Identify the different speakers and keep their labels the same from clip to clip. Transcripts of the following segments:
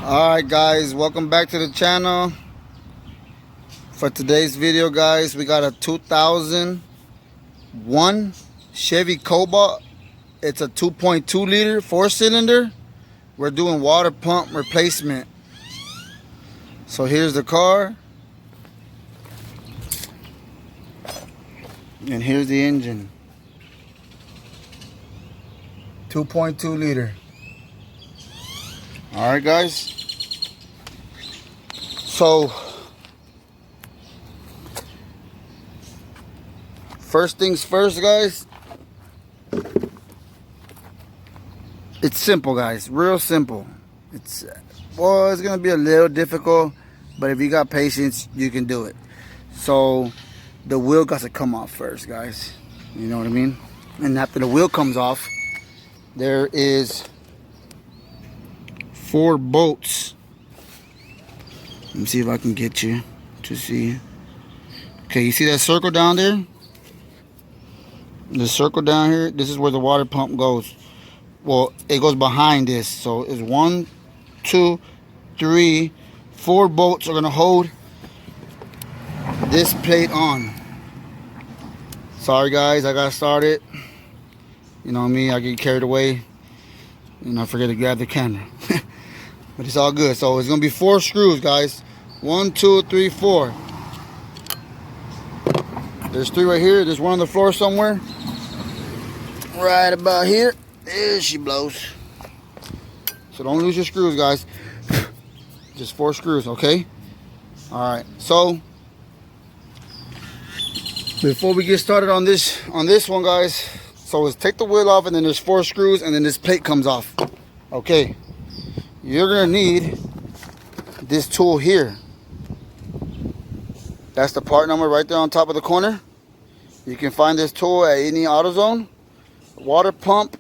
Speaker 1: Alright guys, welcome back to the channel. For today's video guys, we got a 2001 Chevy Cobalt. It's a 2.2 liter 4-cylinder. We're doing water pump replacement. So here's the car. And here's the engine. 2.2 liter. Alright guys. So first things first guys. It's simple guys, real simple. It's gonna be a little difficult, but if you got patience you can do it. So the wheel got to come off first guys, you know what I mean? And after the wheel comes off, there is 4 bolts. Let me see if I can get you to see. Okay, you see that circle down there? The circle down here, this is where the water pump goes. Well, it goes behind this. So it's 1, 2, 3, 4 bolts are gonna hold this plate on. Sorry guys, I got started. You know me, I get carried away and I forget to grab the camera. But it's all good. So it's gonna be 4 screws guys. 1, 2, 3, 4. There's 3 right here. There's 1 on the floor somewhere. Right about here. There she blows. So don't lose your screws guys. Just 4 screws, okay? Alright, so before we get started on this one guys, so let's take the wheel off, and then there's 4 screws, and then this plate comes off. Okay, you're gonna need this tool here. That's the part number right there on top of the corner. You can find this tool at any AutoZone. Water pump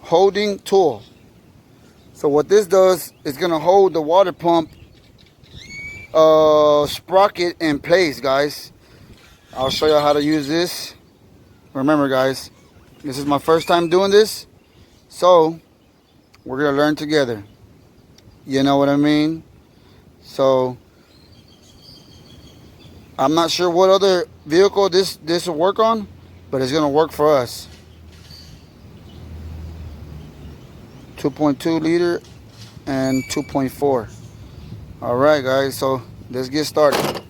Speaker 1: holding tool. So what this does is gonna hold the water pump sprocket in place guys. I'll show you how to use this. Remember guys, this is my first time doing this, so we're gonna learn together. You know what I mean? So I'm not sure what other vehicle this will work on, but it's gonna work for us. 2.2 liter and 2.4. All right guys, so let's get started.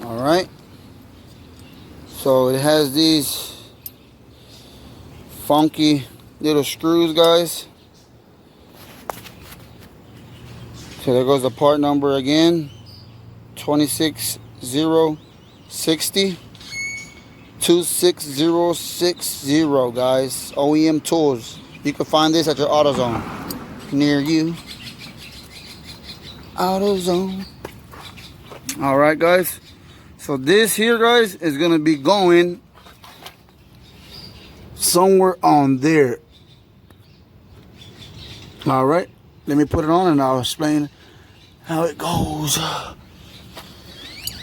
Speaker 1: Alright, so it has these funky little screws guys. So there goes the part number again, 26060 26060 guys. OEM tools. You can find this at your AutoZone near you. AutoZone. Alright guys, so this here guys is gonna be going somewhere on there. All right, let me put it on and I'll explain how it goes.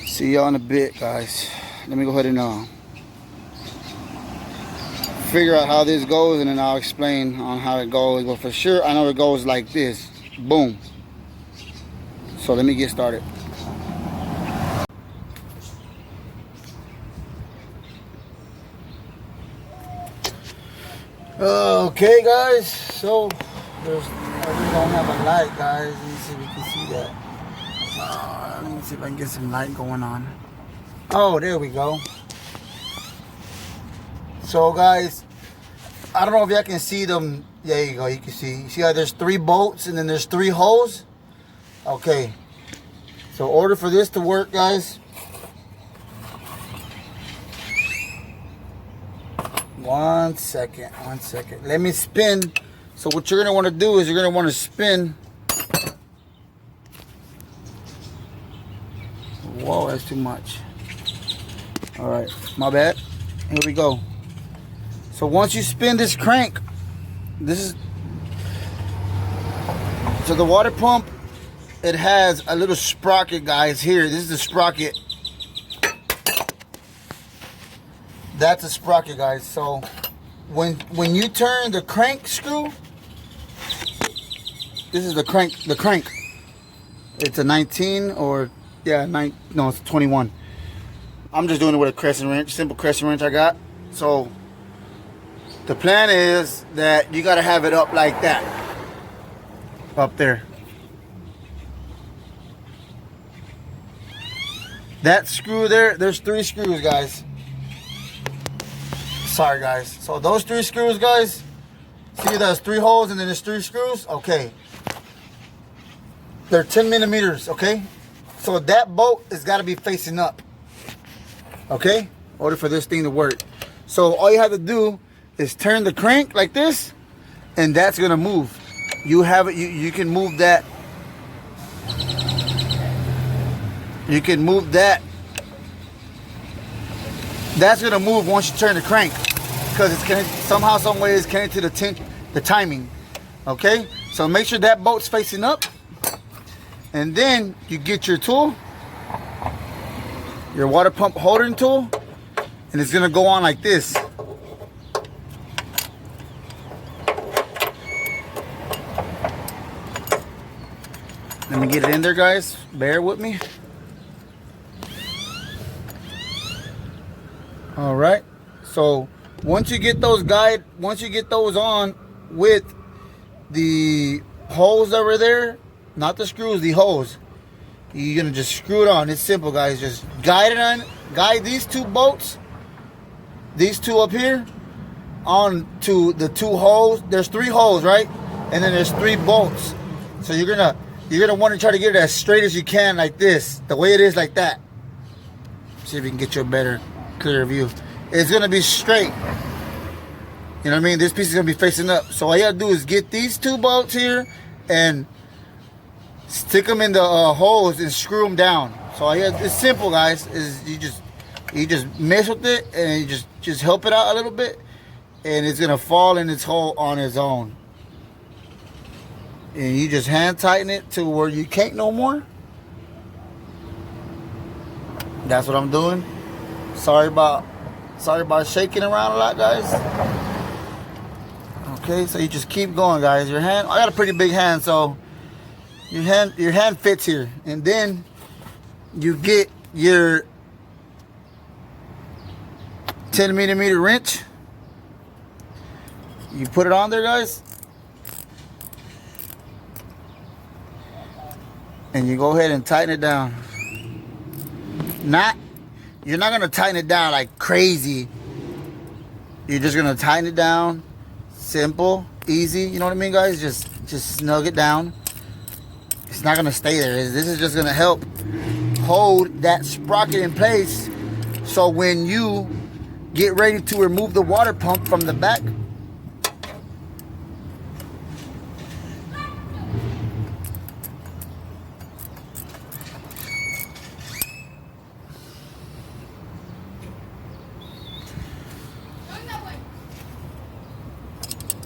Speaker 1: See y'all in a bit guys. Let me go ahead and figure out how this goes, and then I'll explain on how it goes. But for sure I know it goes like this. Boom. So let me get started. Okay guys, so we don't have a light guys. Let me see if we can see that. Let me see if I can get some light going on. Oh, there we go. So guys, I don't know if y'all can see them. There you go, you can see. You see how there's 3 bolts and then there's 3 holes? Okay, so in order for this to work guys, one second. Let me spin. So what you're gonna want to do is you're gonna want to spin. Whoa, that's too much. All right, my bad. Here we go. So once you spin this crank, so the water pump, it has a little sprocket, guys, here. This is the sprocket. That's a sprocket, guys. So when you turn the crank screw, this is the crank. It's a 19 or yeah, no, it's 21. I'm just doing it with a crescent wrench, simple crescent wrench I got. So the plan is that you got to have it up like that, up there. That screw there, there's 3 screws, guys. Sorry, guys. So those 3 screws, guys, see there's 3 holes and then there's 3 screws. Okay, they're 10 millimeters. Okay, so that bolt has got to be facing up, okay, in order for this thing to work. So all you have to do is turn the crank like this, and that's gonna move. You have it. You can move that. You can move that. That's gonna move once you turn the crank, because it's connected, somehow, some way it's connected to the timing. Okay, so make sure that bolt's facing up, and then you get your tool, your water pump holding tool, and it's gonna go on like this. Let me get it in there, guys. Bear with me. All right. So once you get those on with the holes that were there, not the screws, the holes, you're gonna just screw it on. It's simple, guys. Just guide these 2 bolts, these 2 up here, on to the 2 holes. There's 3 holes, right? And then there's 3 bolts. So you're gonna want to try to get it as straight as you can, like this, the way it is, like that. See if you can get you a better, clearer view. It's gonna be straight. You know what I mean? This piece is gonna be facing up. So all you gotta do is get these 2 bolts here and stick them in the holes and screw them down. So it's simple, guys. Is you just mess with it and you just help it out a little bit, and it's gonna fall in its hole on its own. And you just hand tighten it to where you can't no more. That's what I'm doing. Sorry about shaking around a lot, guys. Okay, so you just keep going, guys. Your hand, I got a pretty big hand, so your hand fits here. And then you get your 10 millimeter wrench. You put it on there, guys. And you go ahead and tighten it down. You're not gonna tighten it down like crazy. You're just gonna tighten it down, simple, easy. You know what I mean, guys? Just snug it down. It's not gonna stay there. This is just gonna help hold that sprocket in place. So when you get ready to remove the water pump from the back,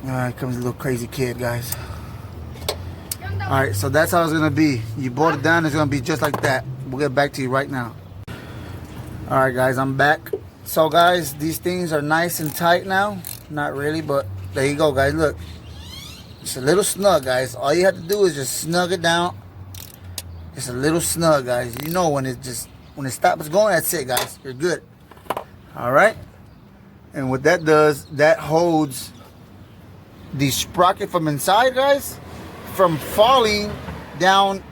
Speaker 1: Alright, comes a little crazy kid, guys. Alright, so that's how it's going to be. You bolt it down, it's going to be just like that. We'll get back to you right now. Alright, guys, I'm back. So, guys, these things are nice and tight now. Not really, but there you go, guys. Look. It's a little snug, guys. All you have to do is just snug it down. Just a little snug, guys. You know when it stops going, that's it, guys. You're good. Alright? And what that does, that holds the sprocket from inside, guys, from falling down.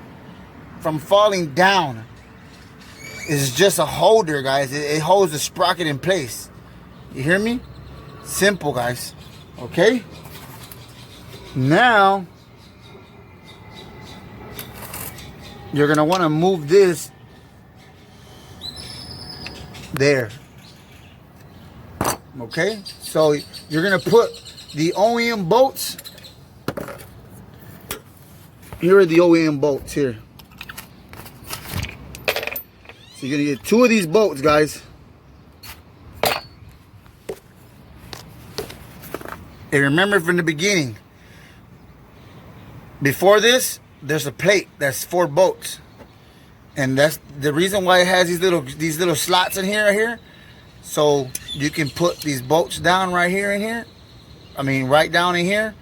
Speaker 1: It's just a holder, guys. It holds the sprocket in place. You hear me? Simple, guys. Okay? Now you're gonna want to move this there. Okay? So you're gonna put the OEM bolts. Here are the OEM bolts here. So you're gonna get 2 of these bolts, guys. And remember from the beginning, before this, there's a plate that's 4 bolts. And that's the reason why it has these little slots in here, so you can put these bolts down right here in here. I mean, right down in here.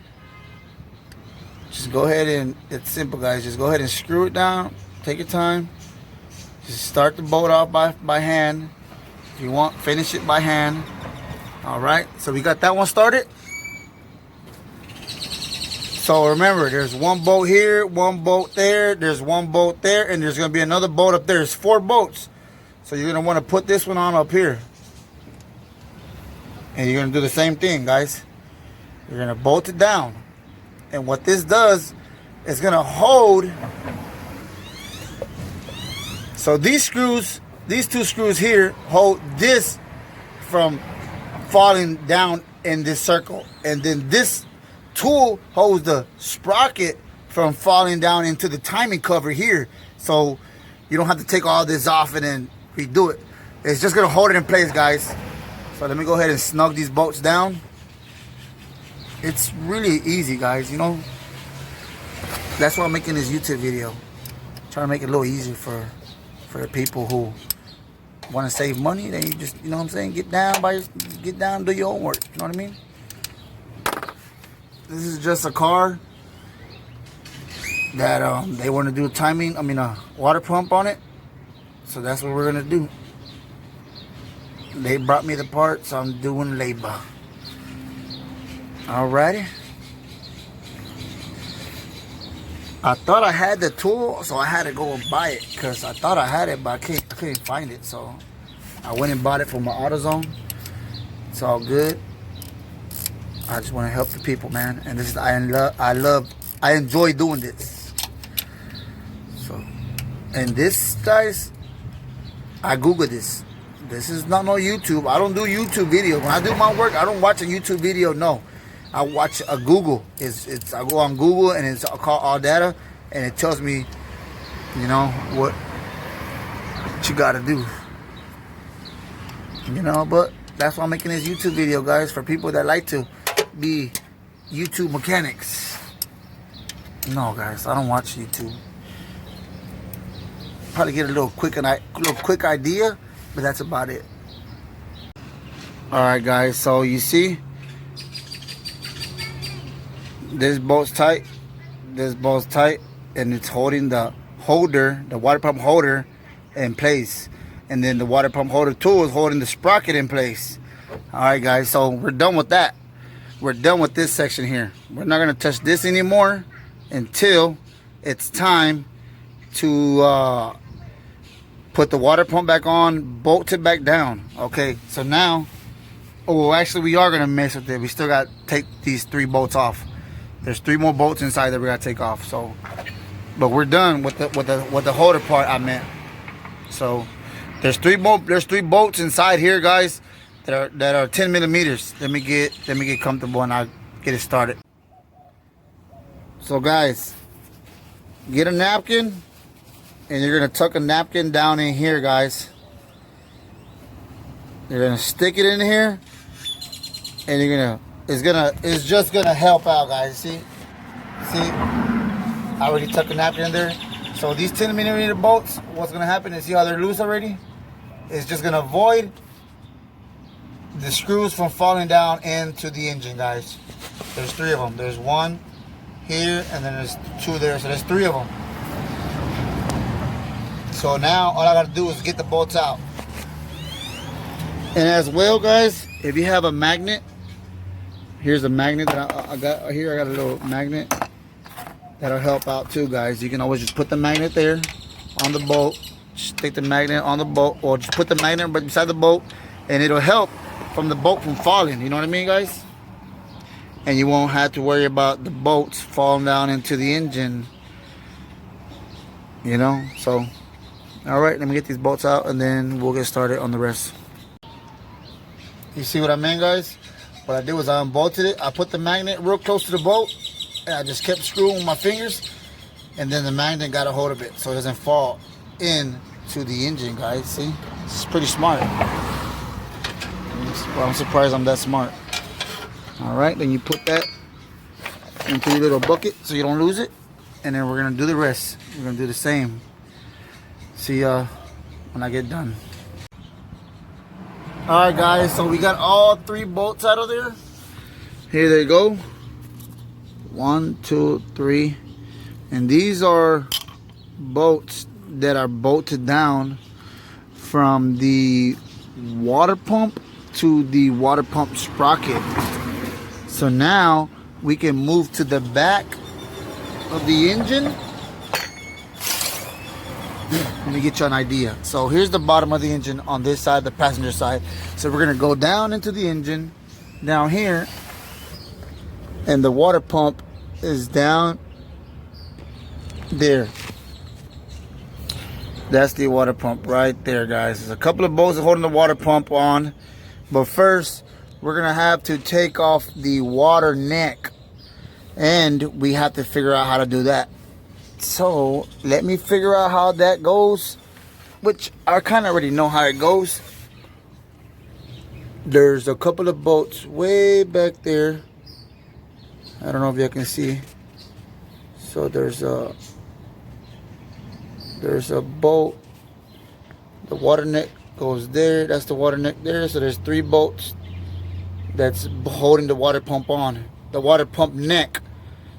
Speaker 1: Just go ahead and, it's simple, guys. Just go ahead and screw it down. Take your time. Just start the bolt off by hand. If you want, finish it by hand. All right, so we got that one started. So remember, there's 1 bolt here, 1 bolt there, there's 1 bolt there, and there's gonna be another bolt up there. There's 4 bolts. So you're gonna wanna put this one on up here. And you're gonna do the same thing, guys. You're gonna bolt it down. And what this does is gonna hold. So these screws, these 2 screws here hold this from falling down in this circle. And then this tool holds the sprocket from falling down into the timing cover here. So you don't have to take all this off and then redo it. It's just gonna hold it in place, guys. So let me go ahead and snug these bolts down. It's really easy, guys, you know. That's why I'm making this YouTube video. Trying to make it a little easier for the people who want to save money. Then you just, you know what I'm saying, get down, do your own work. You know what I mean? This is just a car that they want to do a water pump on it. So that's what we're gonna do. They brought me the part, so I'm doing labor. Alrighty. I thought I had the tool, so I had to go and buy it, because I thought I had it, but I couldn't find it. So I went and bought it from my AutoZone. It's all good. I just want to help the people, man. And this is, I enjoy doing this. So, and this, guys, I Google this. This is not no YouTube. I don't do YouTube videos. When I do my work, I don't watch a YouTube video. No, I watch a Google. I go on Google and it's called All Data, and it tells me, you know, what you got to do. You know, but that's why I'm making this YouTube video, guys, for people that like to be YouTube mechanics. No, guys, I don't watch YouTube. Probably get a little quick idea, but that's about it. All right, guys, so you see this bolt's tight, and it's holding the water pump holder in place, and then the water pump holder tool is holding the sprocket in place. All right, guys, so we're done with that. We're done with this section here. We're not gonna touch this anymore until it's time to put the water pump back on, bolt it back down. Okay, so now, actually we are gonna mess with it. We still got to take these 3 bolts off. There's 3 more bolts inside that we gotta take off. So, but we're done with the holder part I meant. So there's 3 bolts inside here, guys, that are 10 millimeters. Let me get comfortable and I'll get it started. So, guys, get a napkin, and you're gonna tuck a napkin down in here, guys. You're gonna stick it in here, and it's just gonna help out, guys. See, I already tucked a napkin in there. So these 10 millimeter bolts, what's gonna happen is, see how they're loose already? It's just gonna avoid the screws from falling down into the engine, guys. There's 3 of them. There's 1 here, and then there's 2 there. So there's 3 of them. So now all I gotta do is get the bolts out. And as well, guys, if you have a magnet, here's a magnet that I got here. I got a little magnet that'll help out too, guys. You can always just put the magnet there on the bolt. Just stick the magnet on the bolt, or just put the magnet beside the bolt, and it'll help from the bolt from falling. You know what I mean, guys? And you won't have to worry about the bolts falling down into the engine. You know, so all right, let me get these bolts out, and then we'll get started on the rest. You see what I mean, guys? What I did was I unbolted it. I put the magnet real close to the bolt, and I just kept screwing with my fingers, and then the magnet got a hold of it so it doesn't fall into the engine, guys. See, it's pretty smart. Well, I'm surprised I'm that smart. All right, then you put that into your little bucket so you don't lose it. And then we're gonna do the rest. We're gonna do the same. See ya when I get done. All right, guys, so we got all 3 bolts out of there. Here they go. 1, 2, 3. And these are bolts that are bolted down from the water pump to the water pump sprocket. So now we can move to the back of the engine. Let me get you an idea. So here's the bottom of the engine on this side, the passenger side. So we're gonna go down into the engine, down here, and the water pump is down there. That's the water pump right there, guys. There's a couple of bolts holding the water pump on, but first we're gonna have to take off the water neck, and we have to figure out how to do that. So let me figure out how that goes, which I kind of already know how it goes. There's a couple of bolts way back there. I don't know if you can see. So there's a bolt. The water neck goes there. That's the water neck there. So there's 3 bolts that's holding the water pump on, the water pump neck.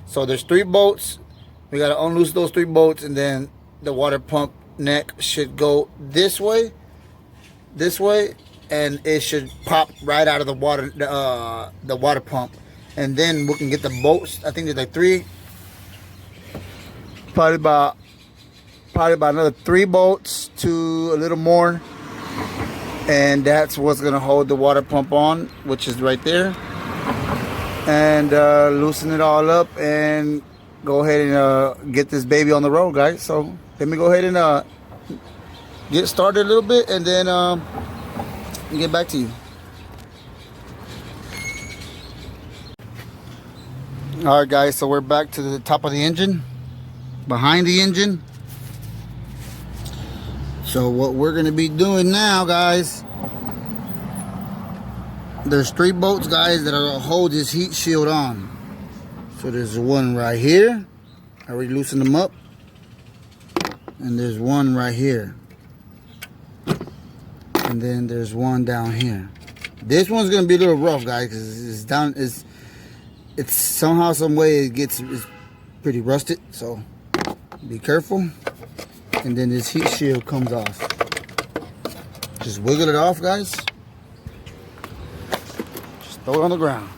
Speaker 1: So there's 3 bolts. We got to unloose those 3 bolts, and then the water pump neck should go this way, and it should pop right out of the water pump. And then we can get the bolts. I think there's like 3, probably about another 3 bolts to a little more, and that's what's gonna hold the water pump on, which is right there. And loosen it all up and go ahead and get this baby on the road, guys. So let me go ahead and get started a little bit, and then get back to you. All right, guys, so we're back to the top of the engine, behind the engine. So what we're gonna be doing now, guys, there's 3 bolts, guys, that are gonna hold this heat shield on. So there's one right here. I already loosened them up. And there's one right here. And then there's one down here. This one's gonna be a little rough, guys, because it's somehow, some way it's pretty rusted. So be careful. And then this heat shield comes off. Just wiggle it off, guys. Just throw it on the ground.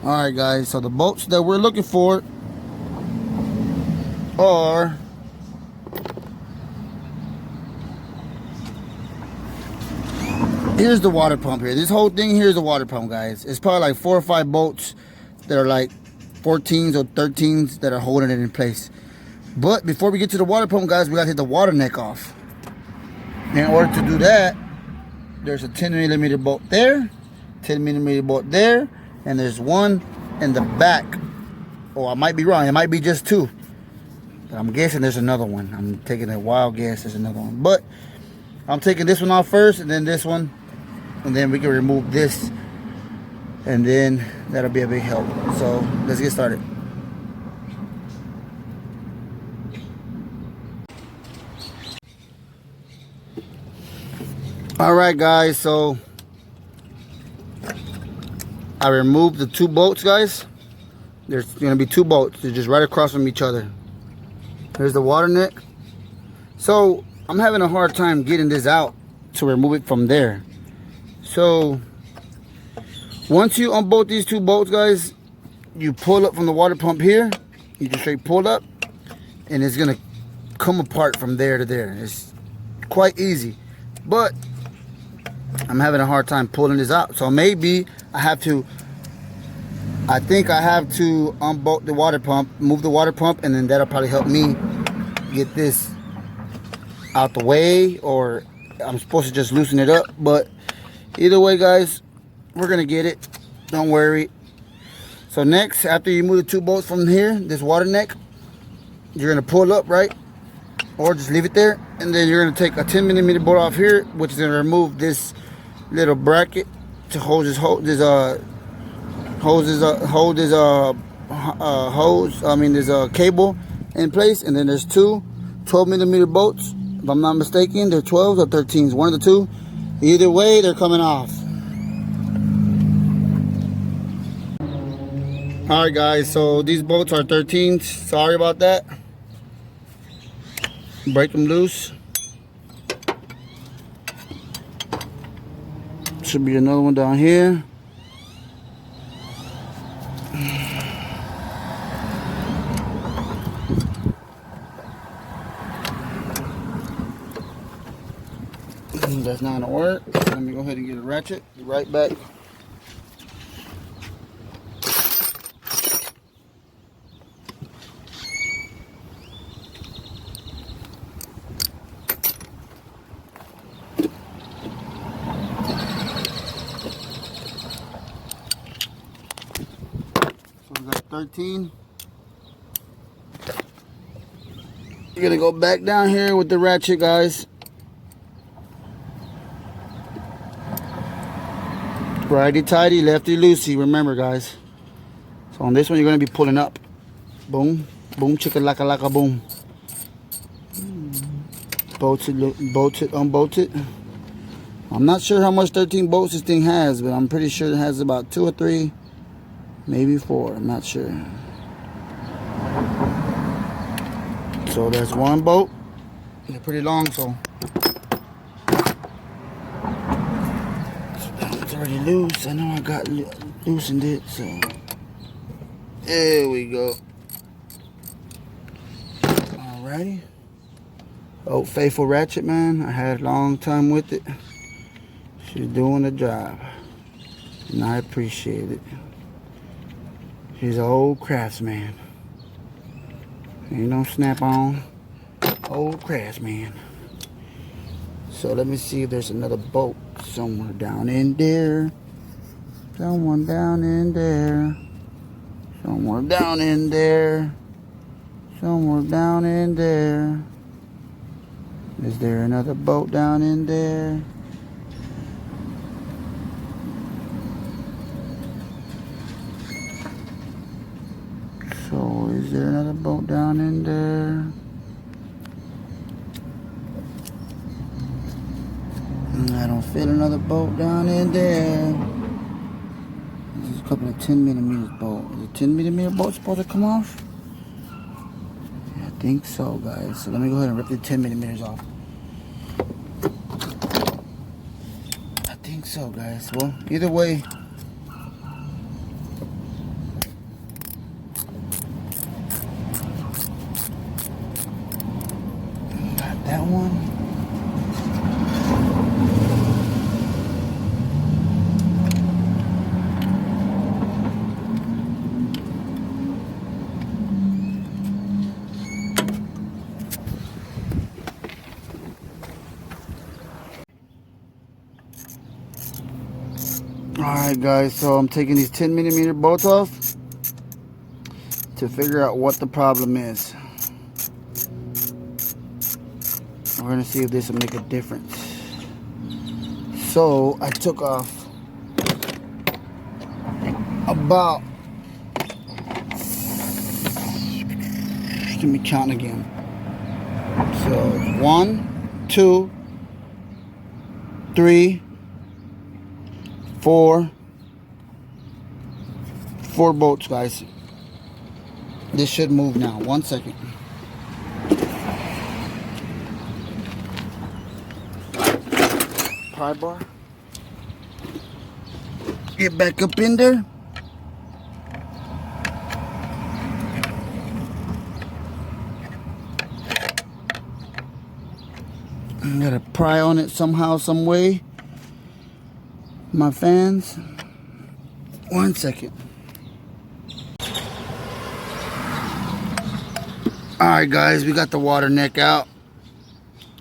Speaker 1: Alright, guys, so the bolts that we're looking for are here's the water pump here. This whole thing here is the water pump, guys. It's probably like 4 or 5 bolts that are like 14s or 13s that are holding it in place. But before we get to the water pump, guys, we gotta hit the water neck off. In order to do that, there's a 10mm bolt there, 10mm bolt there, and there's one in the back. Oh, I might be wrong. It might be just 2. But I'm guessing there's another one. I'm taking a wild guess there's another one. But I'm taking this one off first, and then this one. And then we can remove this. And then that'll be a big help. So let's get started. Alright, guys, so I removed the 2 bolts, guys. There's going to be 2 bolts. They're just right across from each other. There's the water neck. So I'm having a hard time getting this out to remove it from there. So once you unbolt these 2 bolts, guys, you pull up from the water pump here. You just straight pull up, and it's going to come apart from there to there. It's quite easy. But I'm having a hard time pulling this out. So maybe I think I have to unbolt the water pump, move the water pump, and then that'll probably help me get this out the way, or I'm supposed to just loosen it up. But either way, guys, we're gonna get it. Don't worry. So next, after you move the 2 bolts from here, this water neck, you're gonna pull up, right? Or just leave it there, and then you're gonna take a 10mm bolt off here, which is gonna remove this little bracket to hold this hose. There's a cable in place, and then there's two 12mm bolts. If I'm not mistaken, they're 12s or 13s, one of the two. Either way, they're coming off. Alright guys, so these bolts are 13s. Sorry about that. Break them loose. Should be another one down here. That's not gonna work. Let me go ahead and get a ratchet. Be right back. So we got 13. You're gonna go back down here with the ratchet, guys. Righty tighty, lefty loosey. Remember, guys. So on this one, you're gonna be pulling up. Boom, boom, chicka laka laka boom. Bolt it, unbolt it. I'm not sure how much 13 bolts this thing has, but I'm pretty sure it has about 2 or 3, maybe 4. I'm not sure. So there's one bolt. They're pretty long, so it's already loose. I know I got loosened it, so there we go. Alrighty. Oh, faithful ratchet, man. I had a long time with it. She's doing the job, and I appreciate it. She's an old craftsman. Ain't no snap on. Old craftsman. So let me see if there's another bolt somewhere down in there. Someone down in there. Somewhere down in there. Somewhere down in there. Is there another bolt down in there? So is there another bolt down in there? I don't feel another bolt down in there. There's a couple of 10mm bolts. Is the 10mm bolt supposed to come off? Yeah, I think so, guys. So let me go ahead and rip the 10mm off. I think so, guys. Well, either way, got that one. Alright guys, so I'm taking these 10mm bolts off to figure out what the problem is. We're going to see if this will make a difference. So I took off about, let me count again. So 1, 2, 3, 4 bolts, guys. This should move now. 1 second. Pry bar. Get back up in there. I gotta pry on it somehow, some way. My fans. 1 second. Alright guys, we got the water neck out.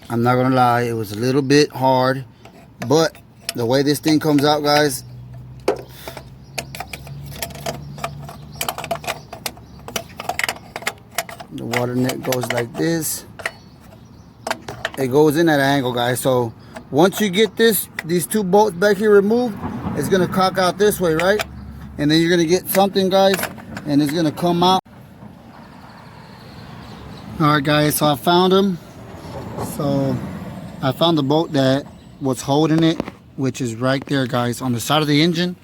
Speaker 1: I'm not gonna lie, it was a little bit hard, but the way this thing comes out, guys, the water neck goes like this. It goes in at an angle, guys. So once you get these two bolts back here removed, it's gonna cock out this way, right? And then you're gonna get something, guys, and it's gonna come out. All right, guys, so I found them. So I found the bolt that was holding it, which is right there, guys, on the side of the engine.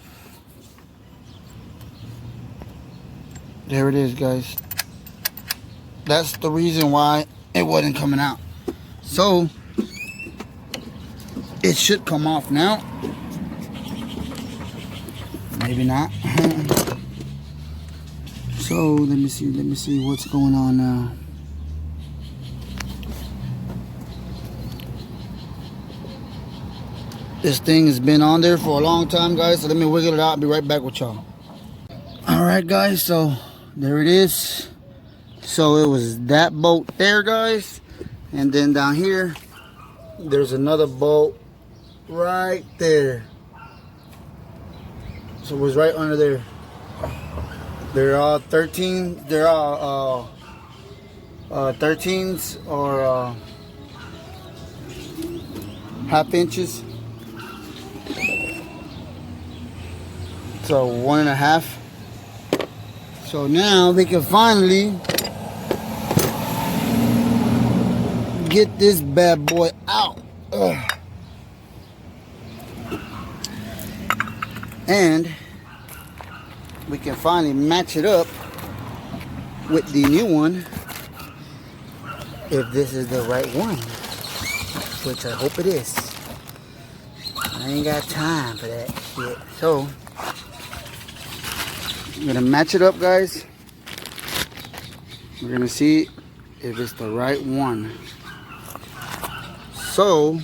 Speaker 1: There it is, guys. That's the reason why it wasn't coming out. So it should come off now. Maybe not. So let me see what's going on now. This thing has been on there for a long time, guys, so let me wiggle it out and be right back with y'all. All right, guys, so there it is. So it was that bolt there, guys, and then down here there's another bolt right there. So it was right under there. They're all 13. They're all 13s or half inches. So 1.5. So now we can finally get this bad boy out. Ugh. And we can finally match it up with the new one, if this is the right one, which I hope it is. I ain't got time for that shit. So I'm gonna match it up, guys. We're gonna see if it's the right one. So,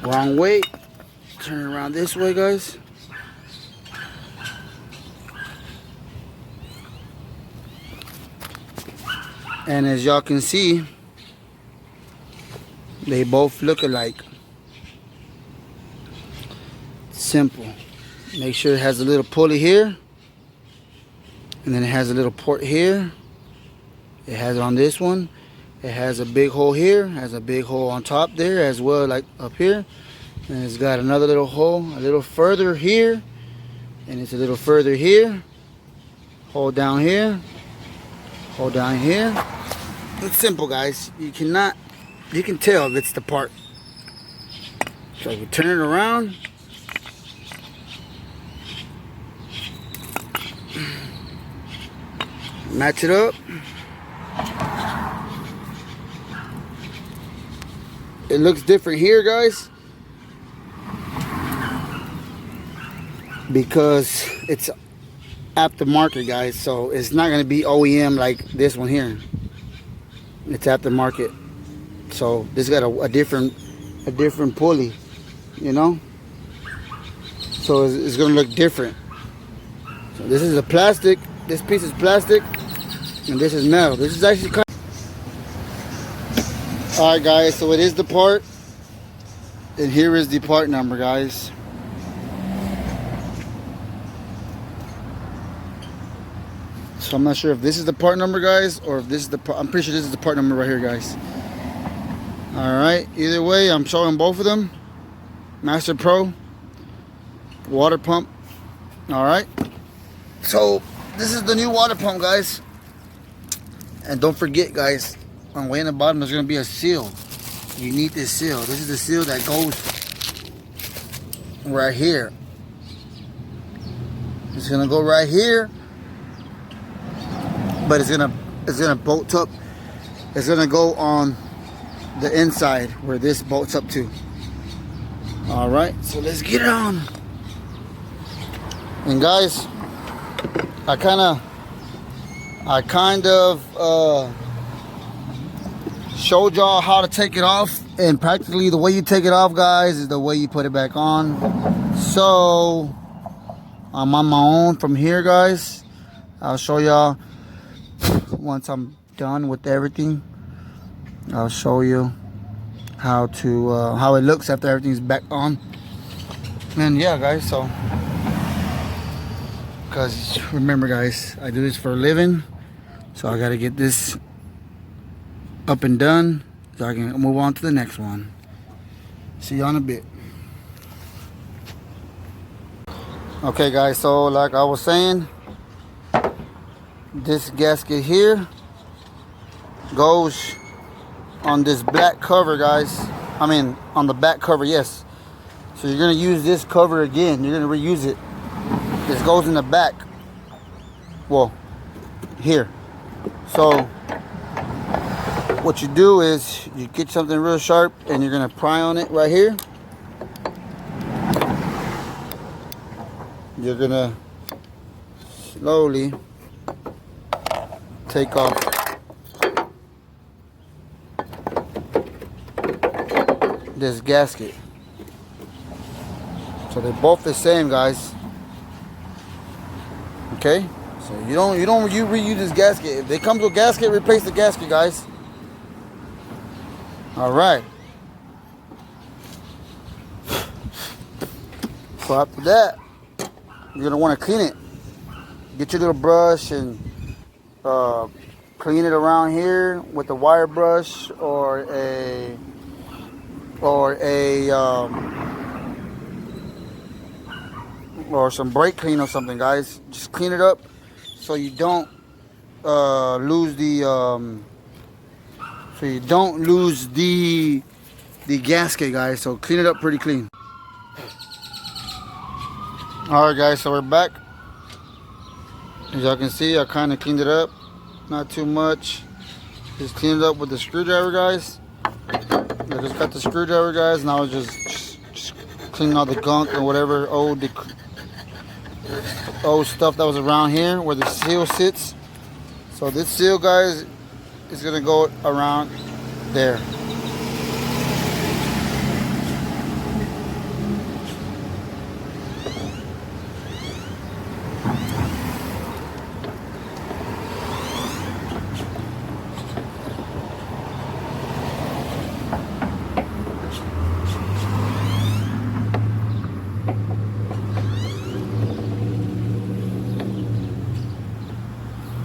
Speaker 1: wrong way. Turn around this way, guys. And as y'all can see, they both look alike. Simple. Make sure it has a little pulley here, and then it has a little port here. It has it on this one. It has a big hole here, has a big hole on top there as well, like up here. And it's got another little hole a little further here, and it's a little further here. Hole down here, hole down here. It's simple, guys. You can tell if it's the part. So if you turn it around, match it up. It looks different here, guys, because it's aftermarket, guys. So it's not going to be OEM like this one here. It's aftermarket. So this got a different pulley, you know. So it's going to look different. So this is a plastic. This piece is plastic, and this is metal. This is actually kind of... Alright, guys, so it is the part, and here is the part number, guys. So I'm not sure if this is the part number, guys, or if this is the part. I'm pretty sure this is the part number right here, guys. Alright, either way, I'm showing both of them. Master Pro water pump. Alright, so this is the new water pump, guys. And don't forget, guys, on way in the bottom there's going to be a seal. You need this seal. This is the seal that goes right here. It's going to go right here, but it's going to bolt up. It's going to go on the inside where this bolts up to. All right, so let's get it on. And guys, I kind of showed y'all how to take it off, and practically the way you take it off, guys, is the way you put it back on. So I'm on my own from here, guys. I'll show y'all once I'm done with everything. I'll show you how it looks after everything's back on. And yeah, guys, so because remember, guys, I do this for a living, so I gotta get this up and done so I can move on to the next one. See you in a bit. Okay guys, so like I was saying, this gasket here goes on this black cover, guys. I mean on the back cover, yes. So you're gonna use this cover again. You're gonna reuse it. This goes in the back. Well, here. So what you do is you get something real sharp and you're gonna pry on it right here. You're gonna slowly take off this gasket. So they're both the same, guys. Okay, so you reuse this gasket. If they come to a gasket, replace the gasket, guys. All right. So after that, you're gonna want to clean it. Get your little brush and clean it around here with a wire brush or some brake clean or something, guys. Just clean it up so you don't lose the gasket, guys. So clean it up pretty clean. All right, guys. So we're back. As y'all can see, I kind of cleaned it up. Not too much. Just cleaned it up with the screwdriver, guys. I just got the screwdriver, guys. Now I was just cleaning all the gunk or whatever old stuff that was around here where the seal sits. So this seal, guys, is gonna go around there.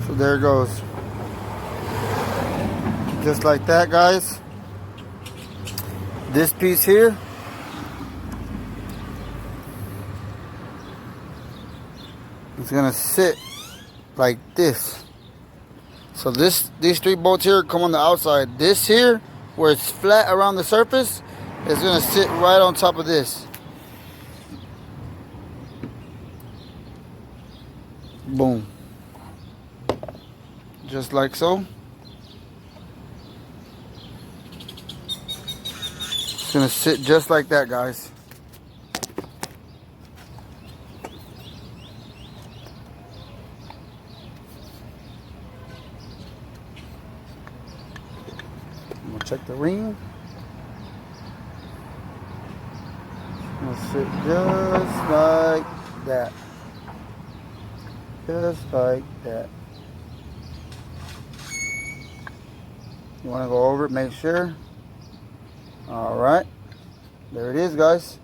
Speaker 1: So there it goes. Just like that, guys. This piece here is gonna sit like this. So these 3 bolts here come on the outside. This here, where it's flat around the surface, is gonna sit right on top of this. Boom. Just like so. It's gonna sit just like that, guys. I'm gonna check the ring. It's gonna sit just like that. Just like that. You want to go over it, make sure. All right, there it is, guys.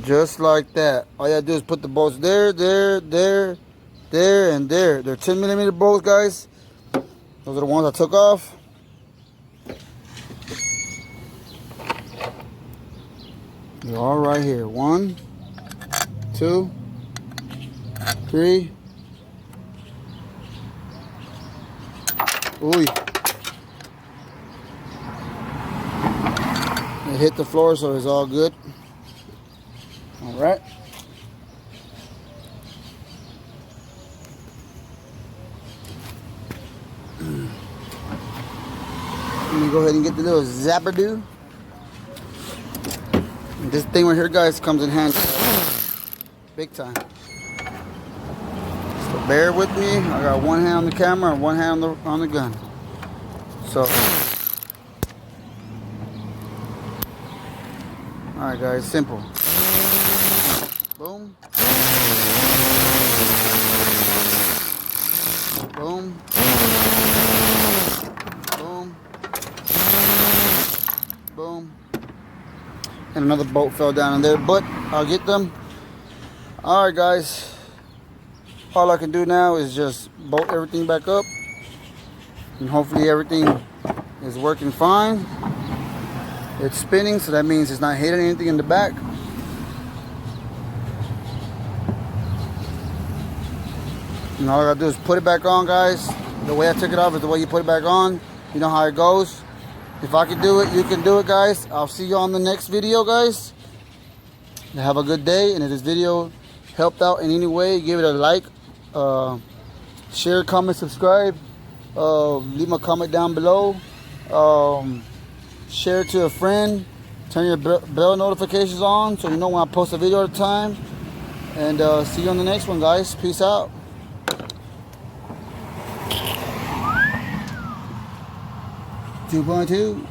Speaker 1: Just like that. All you gotta do is put the bolts there, there, there, there, and there. They're 10mm bolts, guys. Those are the ones I took off. They're all right here. 1, 2, 3. Ooh. It hit the floor, so it's all good. All right. Let me go ahead and get the little zapper-do. This thing right here, guys, comes in handy. Big time. So bear with me. I got one hand on the camera and one hand on the gun. So, alright guys, simple. Boom. Boom. Boom. Boom. And another bolt fell down in there, but I'll get them. Alright guys. All I can do now is just bolt everything back up. And hopefully everything is working fine. It's spinning, so that means it's not hitting anything in the back. And all I gotta do is put it back on, guys. The way I took it off is the way you put it back on. You know how it goes. If I can do it, you can do it, guys. I'll see you on the next video, guys. Have a good day. And if this video helped out in any way, give it a like, share, comment, subscribe. Leave me a comment down below. Share it to a friend. Turn your bell notifications on so you know when I post a video at a time. And see you on the next one, guys. Peace out. Two point two.